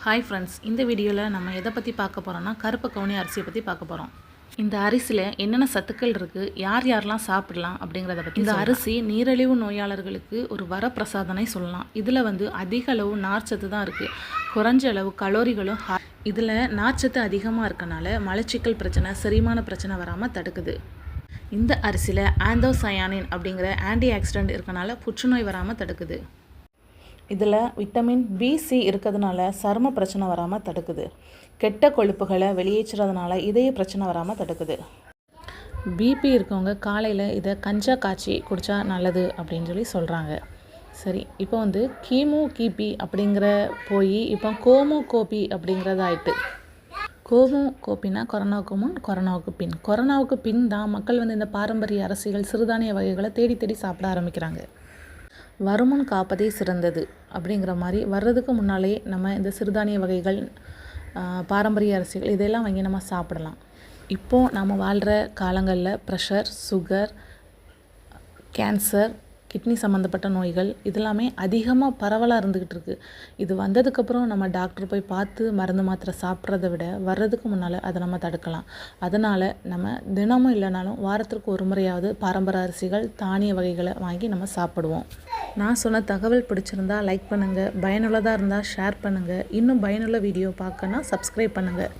Hi friends, இந்த வீடியோவில் நம்ம எதை பற்றி பார்க்க போகிறோம்னா கருப்பு கவுனி அரிசியை பற்றி பார்க்க போகிறோம். இந்த அரிசியில் என்னென்ன சத்துக்கள் இருக்குது, யார் யாரெல்லாம் சாப்பிடலாம் அப்படிங்கிறத பற்றி. இந்த அரிசி நீரிழிவு நோயாளர்களுக்கு ஒரு வரப்பிரசாதனை சொல்லலாம். இதில் அதிக அளவு நார்ச்சத்து தான் இருக்குது. குறைஞ்ச அளவு கலோரிகளும் இதில் நார்ச்சத்து அதிகமாக இருக்கனால மலச்சிக்கல் பிரச்சனை, செரிமான பிரச்சனை வராமல் தடுக்குது. இந்த அரிசியில் ஆந்தோசயானின் அப்படிங்கிற ஆன்டி ஆக்சிடென்ட் இருக்கனால புற்றுநோய் வராமல் தடுக்குது. இதில் விட்டமின் B, C இருக்கிறதுனால சரும பிரச்சனை வராமல் தடுக்குது. கெட்ட கொழுப்புகளை வெளியேற்றுறதுனால இதய பிரச்சனை வராமல் தடுக்குது. பிபி இருக்கவங்க காலையில் இதை கஞ்சா காய்ச்சி குடித்தா நல்லது அப்படின்னு சொல்கிறாங்க. சரி, இப்போ கீமு கிபி அப்படிங்கிற போய் இப்போ கோமு கோபி அப்படிங்கிறது ஆயிட்டு. கோமு கோப்பினா கொரோனாவுக்கு பின் தான் மக்கள் இந்த பாரம்பரிய அரசிகள் சிறுதானிய வகைகளை தேடி தேடி சாப்பிட ஆரம்பிக்கிறாங்க. வருமுன் காப்பதே சிறந்தது அப்படிங்கிற மாதிரி வர்றதுக்கு முன்னாலே நம்ம இந்த சிறுதானிய வகைகள், பாரம்பரிய அரிசிகள் இதெல்லாம் வாங்கி நம்ம சாப்பிடலாம். இப்போது நம்ம வாழ்கிற காலங்களில் ப்ரெஷர், சுகர், கேன்சர், கிட்னி சம்மந்தப்பட்ட நோய்கள் இதெல்லாமே அதிகமாக பரவலாக இருந்துக்கிட்டு இருக்குது. இது வந்ததுக்கப்புறம் நம்ம டாக்டர் போய் பார்த்து மருந்து மாத்திரை சாப்பிட்றத விட வர்றதுக்கு முன்னால் அதை நம்ம தடுக்கலாம். அதனால் நம்ம தினமும் இல்லைனாலும் வாரத்திற்கு ஒரு முறையாவது பாரம்பரிய அரிசிகள், தானிய வகைகளை வாங்கி நம்ம சாப்பிடுவோம். நான் சொன்ன தகவல் பிடிச்சிருந்தா லைக் பண்ணுங்கள், பயனுள்ளதாக இருந்தால் ஷேர் பண்ணுங்கள். இன்னும் பயனுள்ள வீடியோ பார்க்கணுன்னா சப்ஸ்கிரைப் பண்ணுங்கள்.